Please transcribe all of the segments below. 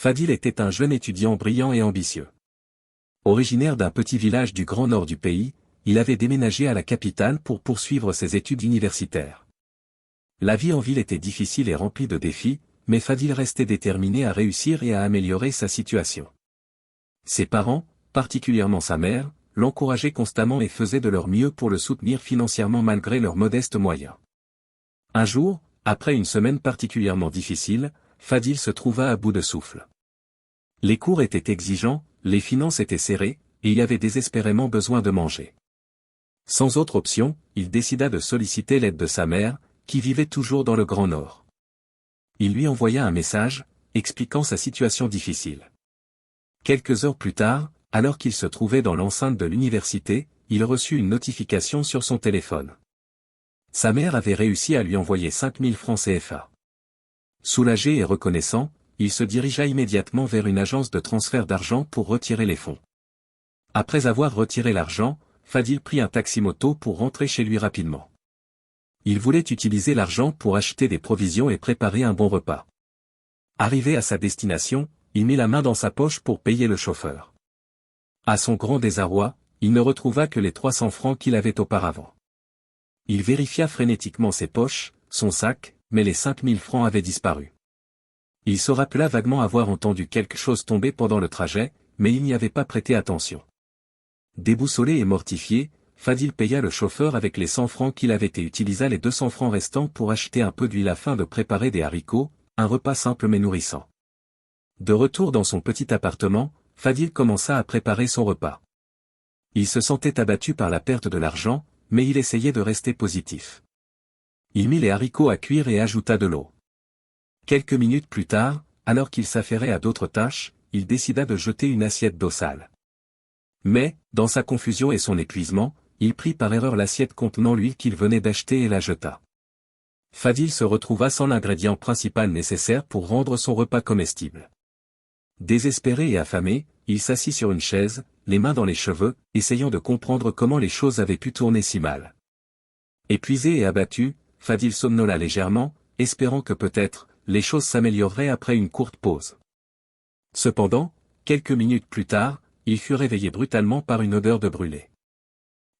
Fadil était un jeune étudiant brillant et ambitieux. Originaire d'un petit village du grand nord du pays, il avait déménagé à la capitale pour poursuivre ses études universitaires. La vie en ville était difficile et remplie de défis, mais Fadil restait déterminé à réussir et à améliorer sa situation. Ses parents, particulièrement sa mère, l'encourageaient constamment et faisaient de leur mieux pour le soutenir financièrement malgré leurs modestes moyens. Un jour, après une semaine particulièrement difficile, Fadil se trouva à bout de souffle. Les cours étaient exigeants, les finances étaient serrées, et il avait désespérément besoin de manger. Sans autre option, il décida de solliciter l'aide de sa mère, qui vivait toujours dans le Grand Nord. Il lui envoya un message, expliquant sa situation difficile. Quelques heures plus tard, alors qu'il se trouvait dans l'enceinte de l'université, il reçut une notification sur son téléphone. Sa mère avait réussi à lui envoyer 5000 francs CFA. Soulagé et reconnaissant, il se dirigea immédiatement vers une agence de transfert d'argent pour retirer les fonds. Après avoir retiré l'argent, Fadil prit un taxi-moto pour rentrer chez lui rapidement. Il voulait utiliser l'argent pour acheter des provisions et préparer un bon repas. Arrivé à sa destination, il mit la main dans sa poche pour payer le chauffeur. À son grand désarroi, il ne retrouva que les 300 francs qu'il avait auparavant. Il vérifia frénétiquement ses poches, son sac, mais les 5000 francs avaient disparu. Il se rappela vaguement avoir entendu quelque chose tomber pendant le trajet, mais il n'y avait pas prêté attention. Déboussolé et mortifié, Fadil paya le chauffeur avec les 100 francs qu'il avait et utilisa les 200 francs restants pour acheter un peu d'huile afin de préparer des haricots, un repas simple mais nourrissant. De retour dans son petit appartement, Fadil commença à préparer son repas. Il se sentait abattu par la perte de l'argent, mais il essayait de rester positif. Il mit les haricots à cuire et ajouta de l'eau. Quelques minutes plus tard, alors qu'il s'affairait à d'autres tâches, il décida de jeter une assiette d'eau sale. Mais, dans sa confusion et son épuisement, il prit par erreur l'assiette contenant l'huile qu'il venait d'acheter et la jeta. Fadil se retrouva sans l'ingrédient principal nécessaire pour rendre son repas comestible. Désespéré et affamé, il s'assit sur une chaise, les mains dans les cheveux, essayant de comprendre comment les choses avaient pu tourner si mal. Épuisé et abattu, Fadil somnola légèrement, espérant que peut-être, les choses s'amélioreraient après une courte pause. Cependant, quelques minutes plus tard, il fut réveillé brutalement par une odeur de brûlé.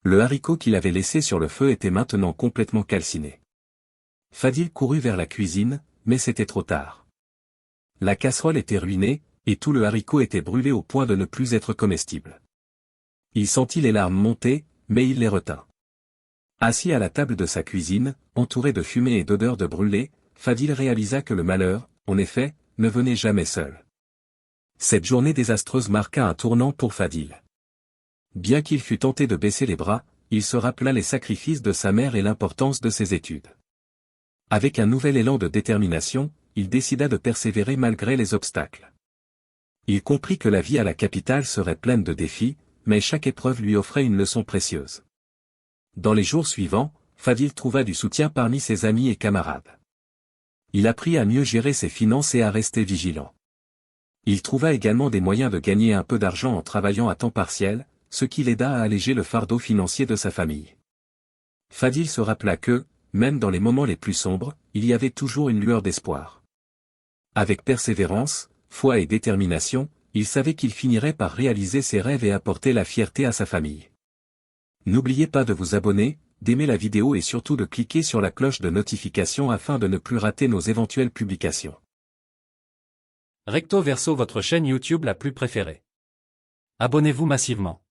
Le haricot qu'il avait laissé sur le feu était maintenant complètement calciné. Fadil courut vers la cuisine, mais c'était trop tard. La casserole était ruinée, et tout le haricot était brûlé au point de ne plus être comestible. Il sentit les larmes monter, mais il les retint. Assis à la table de sa cuisine, entouré de fumée et d'odeur de brûlé, Fadil réalisa que le malheur, en effet, ne venait jamais seul. Cette journée désastreuse marqua un tournant pour Fadil. Bien qu'il fût tenté de baisser les bras, il se rappela les sacrifices de sa mère et l'importance de ses études. Avec un nouvel élan de détermination, il décida de persévérer malgré les obstacles. Il comprit que la vie à la capitale serait pleine de défis, mais chaque épreuve lui offrait une leçon précieuse. Dans les jours suivants, Fadil trouva du soutien parmi ses amis et camarades. Il apprit à mieux gérer ses finances et à rester vigilant. Il trouva également des moyens de gagner un peu d'argent en travaillant à temps partiel, ce qui l'aida à alléger le fardeau financier de sa famille. Fadil se rappela que, même dans les moments les plus sombres, il y avait toujours une lueur d'espoir. Avec persévérance, foi et détermination, il savait qu'il finirait par réaliser ses rêves et apporter la fierté à sa famille. N'oubliez pas de vous abonner, d'aimer la vidéo et surtout de cliquer sur la cloche de notification afin de ne plus rater nos éventuelles publications. Recto Verso, votre chaîne YouTube la plus préférée. Abonnez-vous massivement.